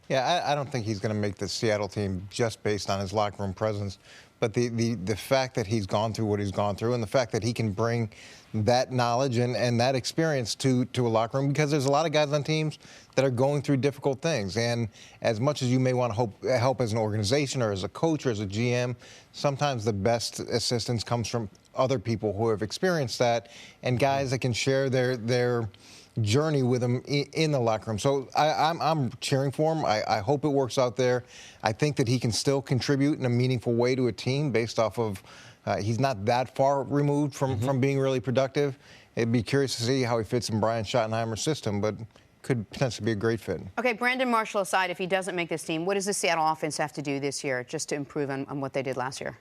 Yeah, I don't think he's going to make the Seattle team just based on his locker room presence. But the fact that he's gone through what he's gone through, and the fact that he can bring that knowledge and that experience to a locker room, because there's a lot of guys on teams that are going through difficult things. And as much as you may want to help as an organization or as a coach or as a GM, sometimes the best assistance comes from other people who have experienced that, and guys that can share their journey with him in the locker room. So I'm cheering for him. I hope it works out there. I think that he can still contribute in a meaningful way to a team based off of he's not that far removed from being really productive. It'd be curious to see how he fits in Brian Schottenheimer's system, but could potentially be a great fit. Okay, Brandon Marshall aside, if he doesn't make this team, what does the Seattle offense have to do this year just to improve on what they did last year?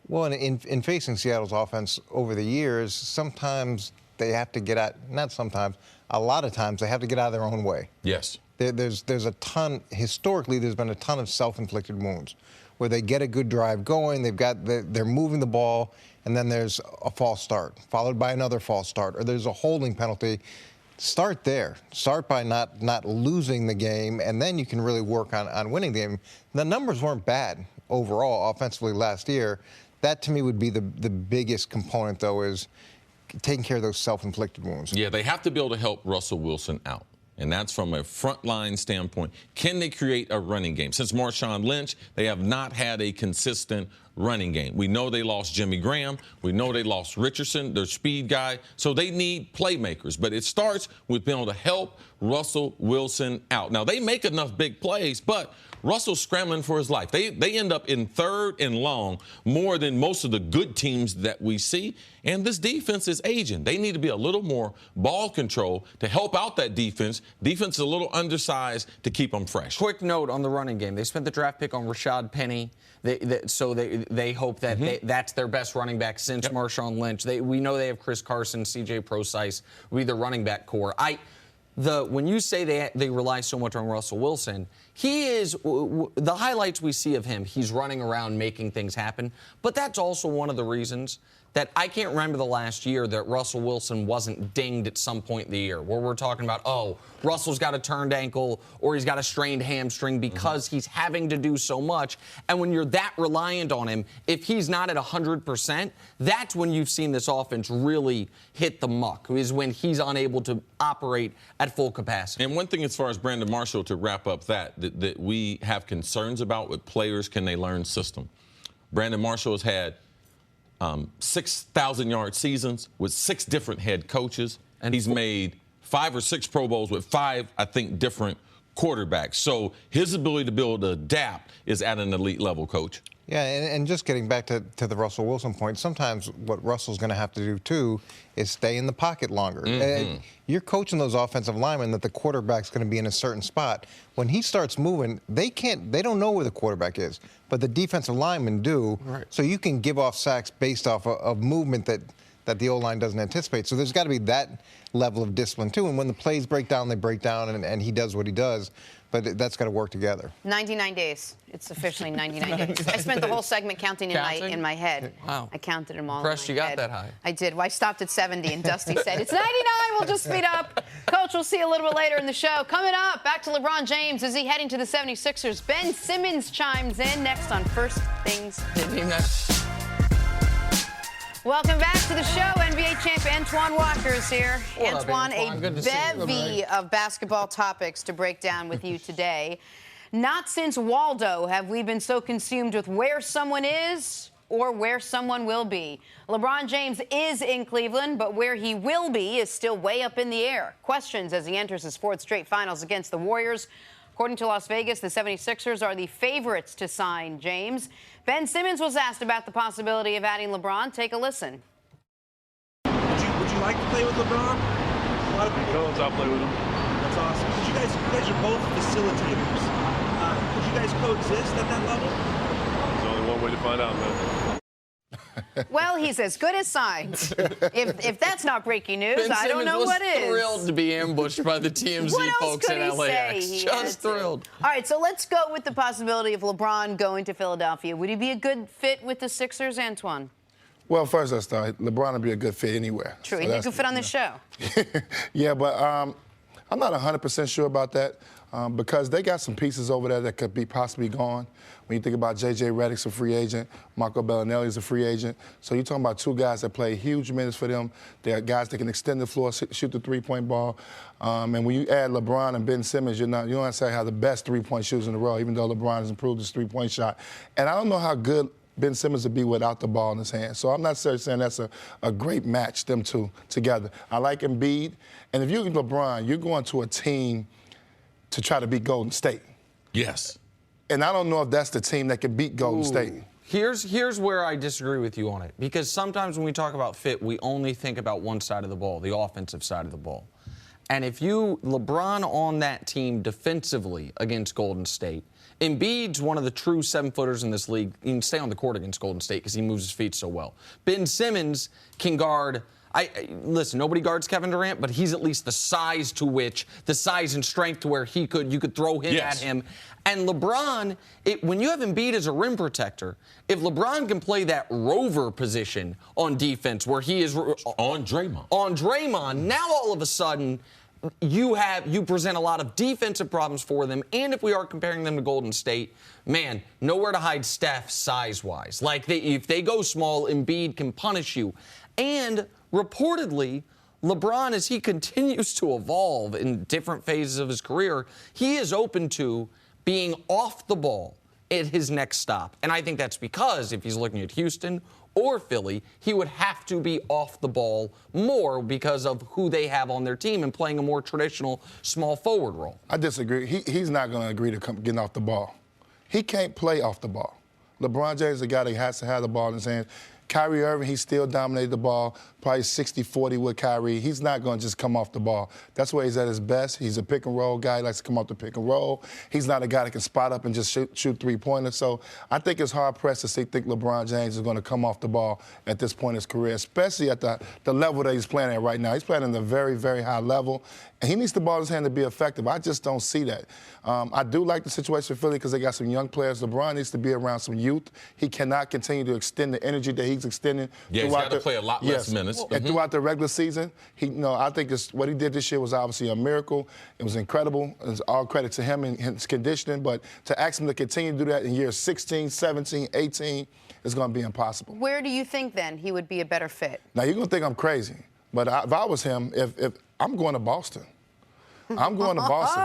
Well, in facing Seattle's offense over the years, sometimes they have to get out, not sometimes, a lot of times they have to get out of their own way. Yes. There's a ton, historically, there's been a ton of self-inflicted wounds where they get a good drive going, they're moving the ball, and then there's a false start, followed by another false start, or there's a holding penalty. Start there. Start by not losing the game, and then you can really work on winning the game. The numbers weren't bad overall offensively last year. That, to me, would be the biggest component, though, is taking care of those self-inflicted wounds. Yeah, they have to be able to help Russell Wilson out. And that's from a frontline standpoint. Can they create a running game? Since Marshawn Lynch, they have not had a consistent running game. We know they lost Jimmy Graham. We know they lost Richardson, their speed guy. So they need playmakers. But it starts with being able to help Russell Wilson out. Now, they make enough big plays, but Russell's scrambling for his life. They end up in third and long more than most of the good teams that we see. And this defense is aging. They need to be a little more ball control to help out that defense. Defense is a little undersized to keep them fresh. Quick note on the running game. They spent the draft pick on Rashad Penny. So they hope that that's their best running back since Marshawn Lynch. We know they have Chris Carson, C.J. Prosise, will be the running back core. When you say they rely so much on Russell Wilson, he is the highlights we see of him. He's running around making things happen. But that's also one of the reasons that I can't remember the last year that Russell Wilson wasn't dinged at some point in the year, where we're talking about, oh, Russell's got a turned ankle or he's got a strained hamstring because he's having to do so much. And when you're that reliant on him, if he's not at 100%, that's when you've seen this offense really hit the muck, is when he's unable to operate at full capacity. And one thing as far as Brandon Marshall, to wrap up that we have concerns about with players, can they learn system? Brandon Marshall has had 6,000-yard seasons with 6 different head coaches, and he's made 5 or 6 Pro Bowls with 5, I think, different quarterbacks. So his ability to be able to adapt is at an elite level, Coach. Yeah, and just getting back to the Russell Wilson point, sometimes what Russell's going to have to do, too, is stay in the pocket longer. And you're coaching those offensive linemen that the quarterback's going to be in a certain spot. When he starts moving, they don't know where the quarterback is, but the defensive linemen do. Right. So you can give off sacks based off of movement that the O-line doesn't anticipate. So there's got to be that level of discipline, too. And when the plays break down, they break down, and he does what he does. But that's got to work together. 99 days. It's officially 99 days. I spent the whole segment counting in my head. Wow. I counted them all. Impressed in my you got head. that high. I did. Well, I stopped at 70, and Dusty said, it's 99. We'll just speed up. Coach, we'll see you a little bit later in the show. Coming up, back to LeBron James. Is he heading to the 76ers? Ben Simmons chimes in next on First Things. Welcome back to the show. NBA champ Antoine Walker is here. Antoine, a bevy of basketball topics to break down with you today. Not since Waldo have we been so consumed with where someone is or where someone will be. LeBron James is in Cleveland, but where he will be is still way up in the air. Questions as he enters his 4th straight finals against the Warriors. According to Las Vegas, the 76ers are the favorites to sign James. Ben Simmons was asked about the possibility of adding LeBron. Take a listen. Would you like to play with LeBron? A lot of people. I'll play with him. That's awesome. You guys are both facilitators. Could you guys coexist at that level? There's only one way to find out, man. Well, he's as good as signed. If that's not breaking news, I don't know what is. Thrilled to be ambushed by the TMZ folks in LAX. Just thrilled. All right, so let's go with the possibility of LeBron going to Philadelphia. Would he be a good fit with the Sixers, Antoine? Well, first let's start. LeBron would be a good fit anywhere. True, he'd be a good fit on the show. Yeah, but I'm not 100% sure about that because they got some pieces over there that could be possibly gone. When you think about J.J. Redick's a free agent, Marco Bellinelli's a free agent. So you're talking about 2 guys that play huge minutes for them. They're guys that can extend the floor, shoot the 3-point ball. And when you add LeBron and Ben Simmons, you don't necessarily have the best 3-point shooters in the world, even though LeBron has improved his 3-point shot. And I don't know how good Ben Simmons would be without the ball in his hand. So I'm not necessarily saying that's a great match, them two together. I like Embiid. And if you're LeBron, you're going to a team to try to beat Golden State. Yes. And I don't know if that's the team that can beat Golden State. Here's where I disagree with you on it. Because sometimes when we talk about fit, we only think about one side of the ball, the offensive side of the ball. And if LeBron on that team defensively against Golden State, Embiid's one of the true 7-footers in this league. He can stay on the court against Golden State because he moves his feet so well. Ben Simmons can guard. Listen, nobody guards Kevin Durant, but he's at least the size and strength to where you could throw him at him. And LeBron, when you have Embiid as a rim protector, if LeBron can play that rover position on defense where he is on Draymond, now all of a sudden you present a lot of defensive problems for them. And if we are comparing them to Golden State, man, nowhere to hide Steph size-wise. Like if they go small, Embiid can punish you. And reportedly, LeBron, as he continues to evolve in different phases of his career, he is open to being off the ball at his next stop. And I think that's because if he's looking at Houston or Philly, he would have to be off the ball more because of who they have on their team and playing a more traditional small forward role. I disagree. He's not going to agree to getting off the ball. He can't play off the ball. LeBron James is a guy that has to have the ball in his hands. Kyrie Irving, he still dominated the ball, probably 60-40 with Kyrie. He's not going to just come off the ball. That's where he's at his best. He's a pick-and-roll guy. He likes to come off the pick-and-roll. He's not a guy that can spot up and just shoot three-pointers. So I think it's hard-pressed to think LeBron James is going to come off the ball at this point in his career, especially at the level that he's playing at right now. He's playing at a very, very high level, and he needs the ball in his hand to be effective. I just don't see that. I do like the situation for Philly because they got some young players. LeBron needs to be around some youth. He cannot continue to extend the energy that he's extending. Yeah, he's got to play a lot less minutes. And throughout the regular season, I think what he did this year was obviously a miracle. It was incredible. It's all credit to him and his conditioning. But to ask him to continue to do that in years 16, 17, 18 is going to be impossible. Where do you think, then, he would be a better fit? Now, you're going to think I'm crazy. But if I was him, if I'm going to Boston. I'm going to Boston.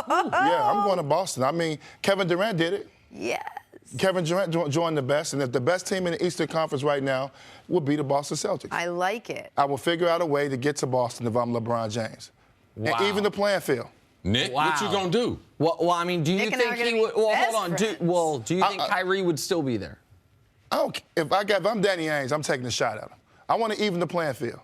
Yeah, I'm going to Boston. I mean, Kevin Durant did it. Yes. Kevin Durant joined the best, and if the best team in the Eastern Conference right now would be the Boston Celtics. I like it. I will figure out a way to get to Boston if I'm LeBron James. Wow. And even the playing field. Nick, what you gonna do? Well, I mean, do you think he would? Well, hold on. Do you think Kyrie would still be there? If I'm Danny Ainge, I'm taking a shot at him. I want to even the playing field.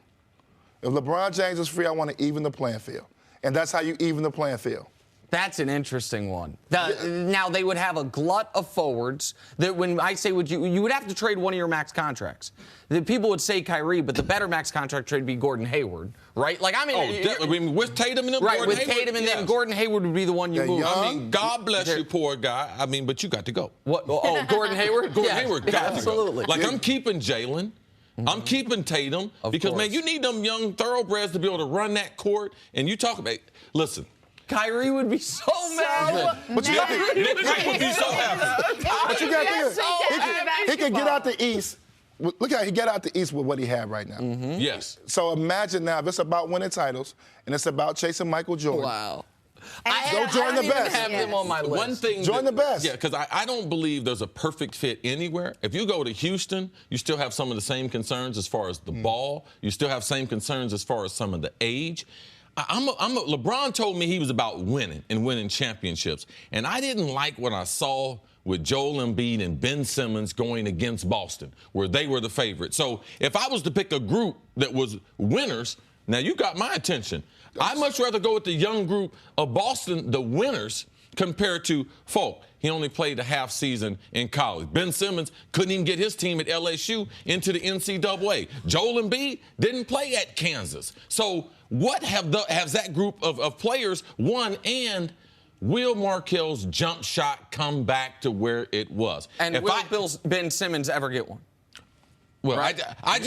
If LeBron James is free, I want to even the playing field. And that's how you even the playing field. That's an interesting one. Now, they would have a glut of forwards that when I say you would have to trade one of your max contracts. The people would say Kyrie, but the better max contract trade would be Gordon Hayward, right? Like, I mean, with Tatum and them, right, Gordon with Hayward, Tatum and then Gordon Hayward would be the one you move. I mean, God bless you, poor guy. I mean, but you got to go. What? Oh, Gordon Hayward? Gordon Hayward got absolutely. to go. Like, I'm keeping Jalen. I'm keeping Tatum because, man, you need them young thoroughbreds to be able to run that court. And you talk about, listen. Kyrie would be so mad. But you got to Nick Wright would be so happy. But you got to think, he can get out the East. Look how he got out the East with what he had right now. Mm-hmm. Yes. So imagine now if it's about winning titles and it's about chasing Michael Jordan. Wow. Go join the best. I have him on my list. One thing join the best. Yeah, because I don't believe there's a perfect fit anywhere. If you go to Houston, you still have some of the same concerns as far as the ball. You still have same concerns as far as some of the age. LeBron told me he was about winning and winning championships. And I didn't like what I saw with Joel Embiid and Ben Simmons going against Boston, where they were the favorite. So if I was to pick a group that was winners, now you got my attention. I'd much rather go with the young group of Boston, the winners, compared to Folk. He only played a half season in college. Ben Simmons couldn't even get his team at LSU into the NCAA. Joel Embiid didn't play at Kansas. So what has that group of players won, and will Markel's jump shot come back to where it was? And will Ben Simmons ever get one? Well, right? I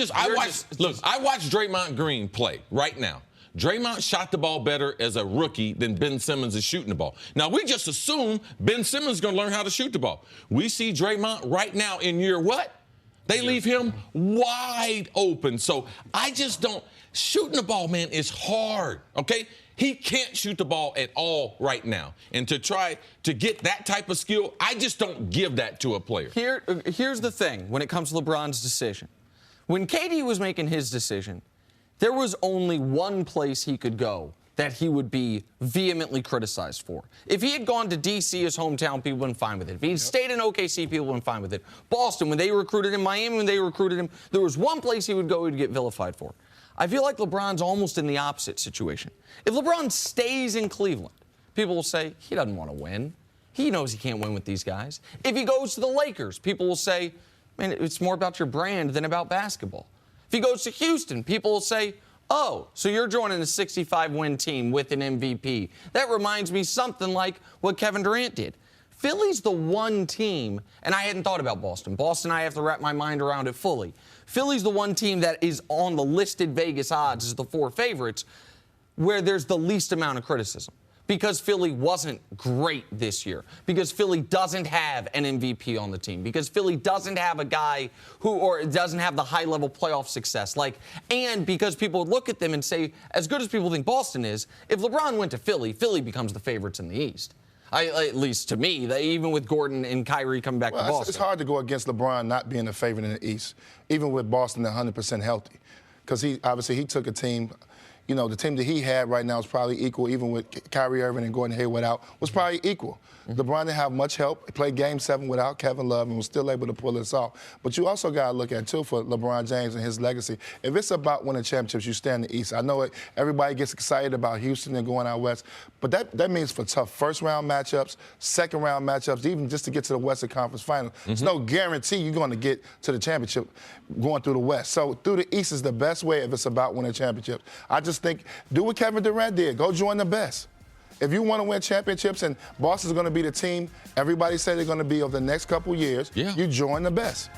watched Draymond Green play right now. Draymond shot the ball better as a rookie than Ben Simmons is shooting the ball. Now, we just assume Ben Simmons is going to learn how to shoot the ball. We see Draymond right now in year what? They leave him wide open. So I just don't. Shooting the ball, man, is hard, okay? He can't shoot the ball at all right now. And to try to get that type of skill, I just don't give that to a player. Here's the thing when it comes to LeBron's decision. When KD was making his decision, there was only one place he could go that he would be vehemently criticized for. If he had gone to D.C., his hometown, people would have been fine with it. If he had stayed in OKC, people would have been fine with it. Boston, when they recruited him, Miami, when they recruited him, there was one place he would go he'd get vilified for. I feel like LeBron's almost in the opposite situation. If LeBron stays in Cleveland, people will say he doesn't want to win. He knows he can't win with these guys. If he goes to the Lakers, people will say, man, it's more about your brand than about basketball. If he goes to Houston, people will say, oh, so you're joining a 65-win team with an MVP. That reminds me something like what Kevin Durant did. Philly's the one team, and I hadn't thought about Boston. Boston, I have to wrap my mind around it fully. Philly's the one team that is on the listed Vegas odds as the 4 favorites where there's the least amount of criticism. Because Philly wasn't great this year. Because Philly doesn't have an MVP on the team. Because Philly doesn't have a guy or doesn't have the high-level playoff success. And because people would look at them and say, as good as people think Boston is, if LeBron went to Philly, Philly becomes the favorites in the East. At least to me, even with Gordon and Kyrie coming back to Boston. It's hard to go against LeBron not being a favorite in the East, even with Boston 100% healthy. Because he took a team. You know, the team that he had right now is probably equal, even with Kyrie Irving and Gordon Hayward out, was probably equal. LeBron didn't have much help. He played Game 7 without Kevin Love and was still able to pull this off. But you also got to look at, too, for LeBron James and his legacy. If it's about winning championships, you stay in the East. I know everybody gets excited about Houston and going out West, but that means for tough first-round matchups, second-round matchups, even just to get to the Western Conference Final. There's no guarantee you're going to get to the championship going through the West. So through the East is the best way if it's about winning championships. I just think do what Kevin Durant did. Go join the best. If you want to win championships and Boston's going to be the team everybody said they're going to be over the next couple years, you join the best.